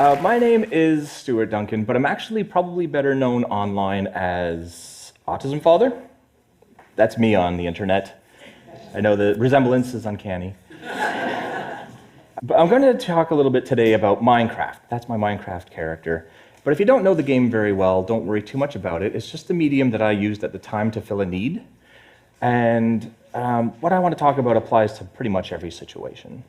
My name is Stuart Duncan, but I'm actually probably better known online as Autism Father. That's me on the internet. I know the resemblance is uncanny. But I'm going to talk a little bit today about Minecraft. That's my Minecraft character. But if you don't know the game very well, don't worry too much about it. It's just the medium that I used at the time to fill a need. And what I want to talk about applies to pretty much every situation.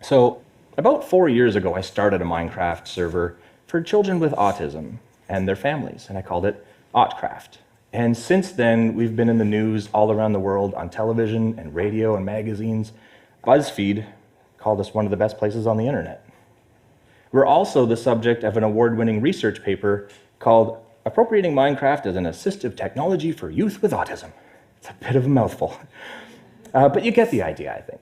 So about 4 years ago, I started a Minecraft server for children with autism and their families, and I called it AutCraft. And since then, we've been in the news all around the world on television and radio and magazines. BuzzFeed called us one of the best places on the internet. We're also the subject of an award-winning research paper called Appropriating Minecraft as an Assistive Technology for Youth with Autism. It's a bit of a mouthful, but you get the idea, I think.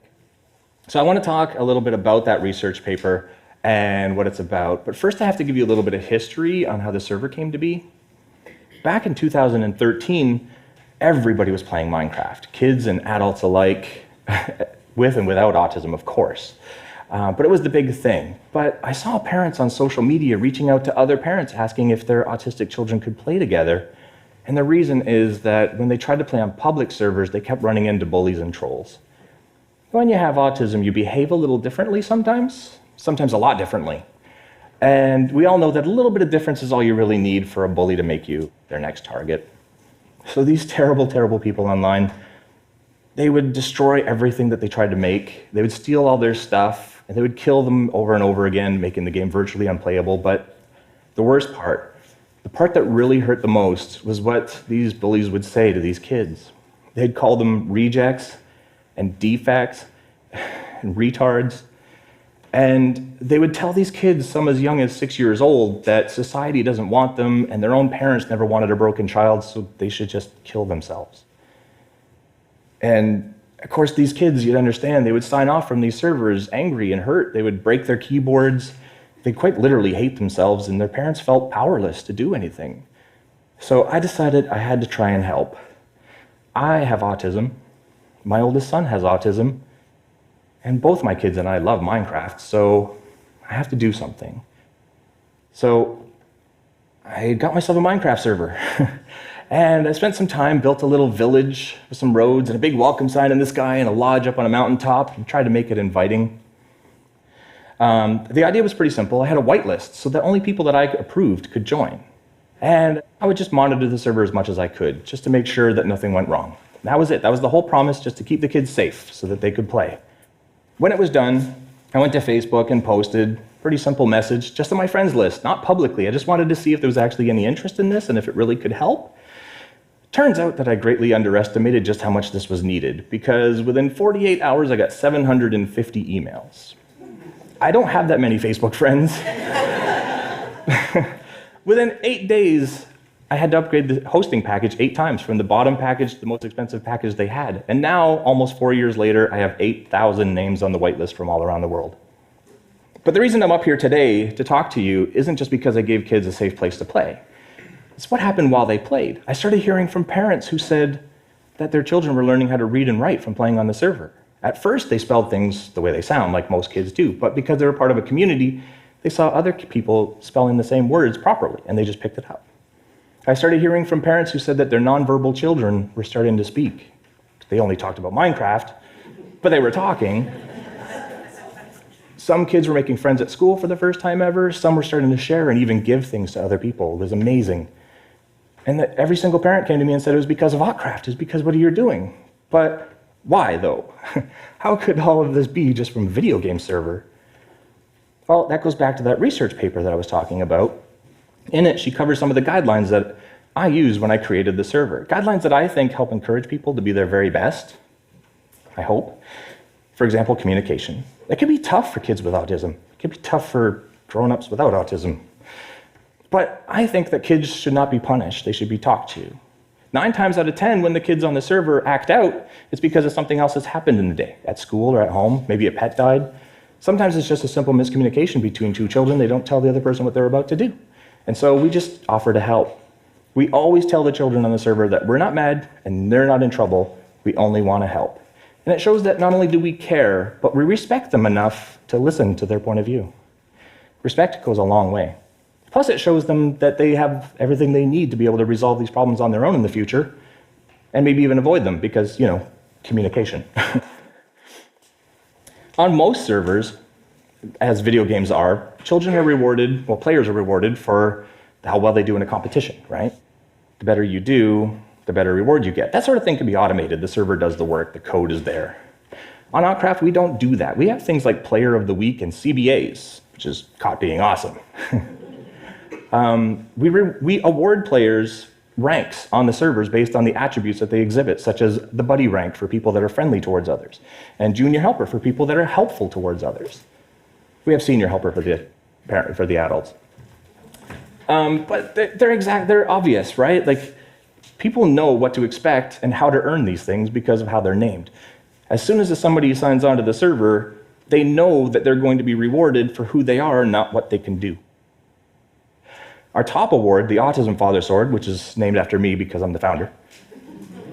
So I want to talk a little bit about that research paper and what it's about. But first I have to give you a little bit of history on how the server came to be. Back in 2013, everybody was playing Minecraft, kids and adults alike, with and without autism, of course. But it was the big thing. But I saw parents on social media reaching out to other parents asking if their autistic children could play together. And the reason is that when they tried to play on public servers, they kept running into bullies and trolls. When you have autism, you behave a little differently sometimes a lot differently. And we all know that a little bit of difference is all you really need for a bully to make you their next target. So these terrible, terrible people online, they would destroy everything that they tried to make. They would steal all their stuff, and they would kill them over and over again, making the game virtually unplayable. But the worst part, the part that really hurt the most, was what these bullies would say to these kids. They'd call them rejects and defects and retards. And they would tell these kids, some as young as 6 years old, that society doesn't want them and their own parents never wanted a broken child, so they should just kill themselves. And of course, these kids, you'd understand, they would sign off from these servers angry and hurt. They would break their keyboards. They quite literally hate themselves, and their parents felt powerless to do anything. So I decided I had to try and help. I have autism. My oldest son has autism, and both my kids and I love Minecraft, so I have to do something. So I got myself a Minecraft server, and I spent some time, built a little village with some roads and a big welcome sign in the sky and a lodge up on a mountaintop, and tried to make it inviting. The idea was pretty simple. I had a whitelist so that only people that I approved could join. And I would just monitor the server as much as I could, just to make sure that nothing went wrong. That was it. That was the whole promise, just to keep the kids safe so that they could play. When it was done, I went to Facebook and posted a pretty simple message just on my friends list, not publicly. I just wanted to see if there was actually any interest in this and if it really could help. Turns out that I greatly underestimated just how much this was needed, because within 48 hours, I got 750 emails. I don't have that many Facebook friends. Within 8 days, I had to upgrade the hosting package 8 times, from the bottom package to the most expensive package they had. And now, almost 4 years later, I have 8,000 names on the whitelist from all around the world. But the reason I'm up here today to talk to you isn't just because I gave kids a safe place to play. It's what happened while they played. I started hearing from parents who said that their children were learning how to read and write from playing on the server. At first, they spelled things the way they sound, like most kids do, but because they were part of a community, they saw other people spelling the same words properly, and they just picked it up. I started hearing from parents who said that their nonverbal children were starting to speak. They only talked about Minecraft, but they were talking. Some kids were making friends at school for the first time ever. Some were starting to share and even give things to other people. It was amazing. And that every single parent came to me and said it was because of AutCraft. It was because of what you're doing. But why, though? How could all of this be just from a video game server? Well, that goes back to that research paper that I was talking about. In it, she covers some of the guidelines that I used when I created the server. Guidelines that I think help encourage people to be their very best, I hope. For example, communication. It can be tough for kids with autism. It can be tough for grown-ups without autism. But I think that kids should not be punished. They should be talked to. 9 times out of 10, when the kids on the server act out, it's because of something else that's happened in the day, at school or at home. Maybe a pet died. Sometimes it's just a simple miscommunication between two children. They don't tell the other person what they're about to do. And so we just offer to help. We always tell the children on the server that we're not mad and they're not in trouble. We only want to help. And it shows that not only do we care, but we respect them enough to listen to their point of view. Respect goes a long way. Plus, it shows them that they have everything they need to be able to resolve these problems on their own in the future, and maybe even avoid them because, communication. On most servers, as video games are, children are rewarded, players are rewarded for how well they do in a competition, right? The better you do, the better reward you get. That sort of thing can be automated. The server does the work, the code is there. On AutCraft, we don't do that. We have things like Player of the Week and CBAs, which is caught being awesome. We award players ranks on the servers based on the attributes that they exhibit, such as the buddy rank for people that are friendly towards others, and junior helper for people that are helpful towards others. We have senior helper for the adults. But they're obvious, right? Like, people know what to expect and how to earn these things because of how they're named. As soon as somebody signs onto the server, they know that they're going to be rewarded for who they are, not what they can do. Our top award, the Autism Father Sword, which is named after me because I'm the founder,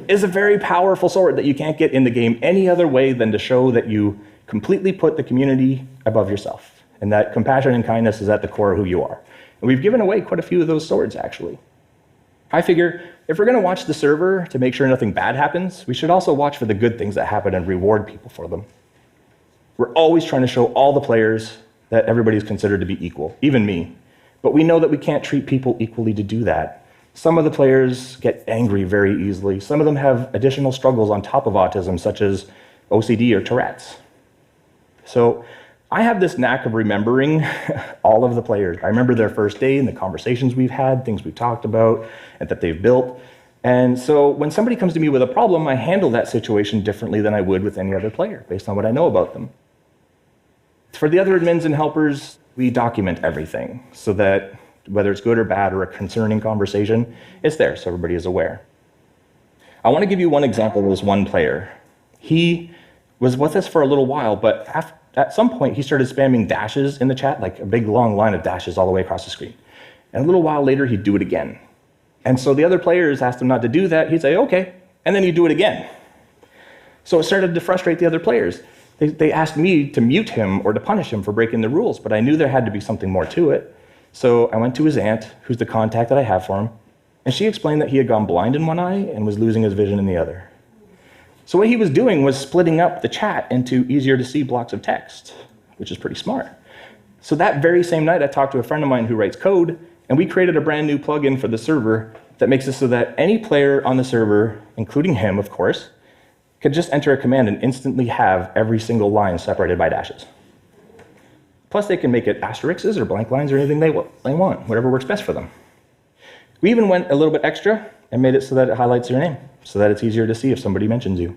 is a very powerful sword that you can't get in the game any other way than to show that you completely put the community above yourself, and that compassion and kindness is at the core of who you are. And we've given away quite a few of those swords, actually. I figure if we're going to watch the server to make sure nothing bad happens, we should also watch for the good things that happen and reward people for them. We're always trying to show all the players that everybody's considered to be equal, even me. But we know that we can't treat people equally to do that. Some of the players get angry very easily. Some of them have additional struggles on top of autism, such as OCD or Tourette's. So I have this knack of remembering all of the players. I remember their first day and the conversations we've had, things we've talked about, and that they've built. And so when somebody comes to me with a problem, I handle that situation differently than I would with any other player, based on what I know about them. For the other admins and helpers, we document everything so that whether it's good or bad or a concerning conversation, it's there so everybody is aware. I want to give you one example of this one player. He was with us for a little while, but at some point he started spamming dashes in the chat, like a big long line of dashes all the way across the screen. And a little while later, he'd do it again. And so the other players asked him not to do that. He'd say, okay, and then he'd do it again. So it started to frustrate the other players. They asked me to mute him or to punish him for breaking the rules, but I knew there had to be something more to it. So I went to his aunt, who's the contact that I have for him, and she explained that he had gone blind in one eye and was losing his vision in the other. So what he was doing was splitting up the chat into easier to see blocks of text, which is pretty smart. So that very same night, I talked to a friend of mine who writes code, and we created a brand new plugin for the server that makes it so that any player on the server, including him, of course, could just enter a command and instantly have every single line separated by dashes. Plus, they can make it asterisks or blank lines or anything they want, whatever works best for them. We even went a little bit extra and made it so that it highlights your name, so that it's easier to see if somebody mentions you.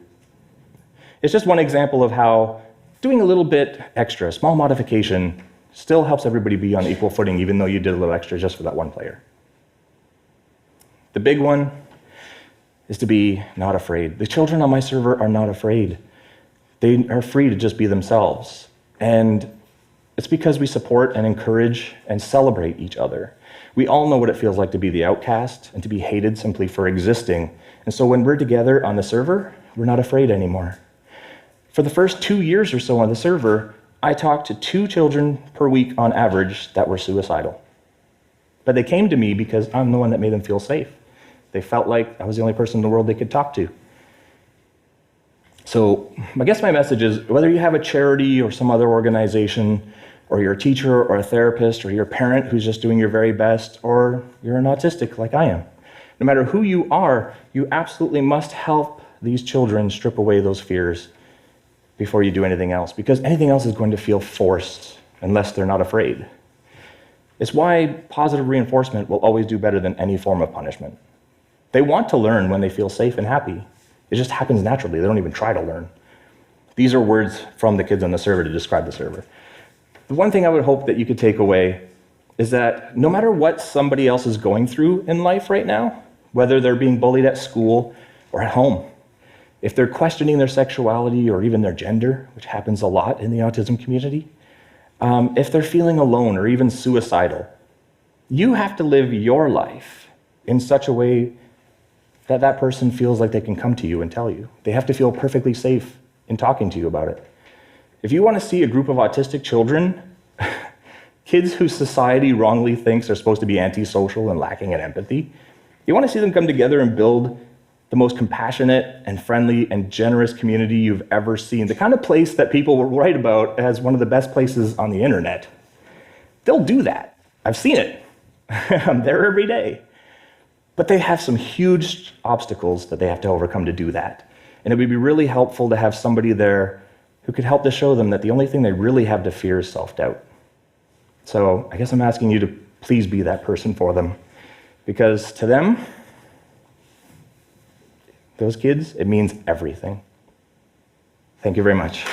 It's just one example of how doing a little bit extra, a small modification, still helps everybody be on equal footing, even though you did a little extra just for that one player. The big one is to be not afraid. The children on my server are not afraid. They are free to just be themselves. And it's because we support and encourage and celebrate each other. We all know what it feels like to be the outcast and to be hated simply for existing. And so when we're together on the server, we're not afraid anymore. For the first 2 years or so on the server, I talked to 2 children per week on average that were suicidal. But they came to me because I'm the one that made them feel safe. They felt like I was the only person in the world they could talk to. So I guess my message is, whether you have a charity or some other organization, or you're a teacher or a therapist, or you're a parent who's just doing your very best, or you're an autistic like I am, no matter who you are, you absolutely must help these children strip away those fears before you do anything else, because anything else is going to feel forced unless they're not afraid. It's why positive reinforcement will always do better than any form of punishment. They want to learn when they feel safe and happy. It just happens naturally. They don't even try to learn. These are words from the kids on the server to describe the server. The one thing I would hope that you could take away is that no matter what somebody else is going through in life right now, whether they're being bullied at school or at home, if they're questioning their sexuality or even their gender, which happens a lot in the autism community, if they're feeling alone or even suicidal, you have to live your life in such a way that that person feels like they can come to you and tell you. They have to feel perfectly safe in talking to you about it. If you want to see a group of autistic children kids who society wrongly thinks are supposed to be antisocial and lacking in empathy. You want to see them come together and build the most compassionate and friendly and generous community you've ever seen, the kind of place that people will write about as one of the best places on the internet. They'll do that. I've seen it. I'm there every day. But they have some huge obstacles that they have to overcome to do that. And it would be really helpful to have somebody there who could help to show them that the only thing they really have to fear is self-doubt. So I guess I'm asking you to please be that person for them. Because to them, those kids, it means everything. Thank you very much.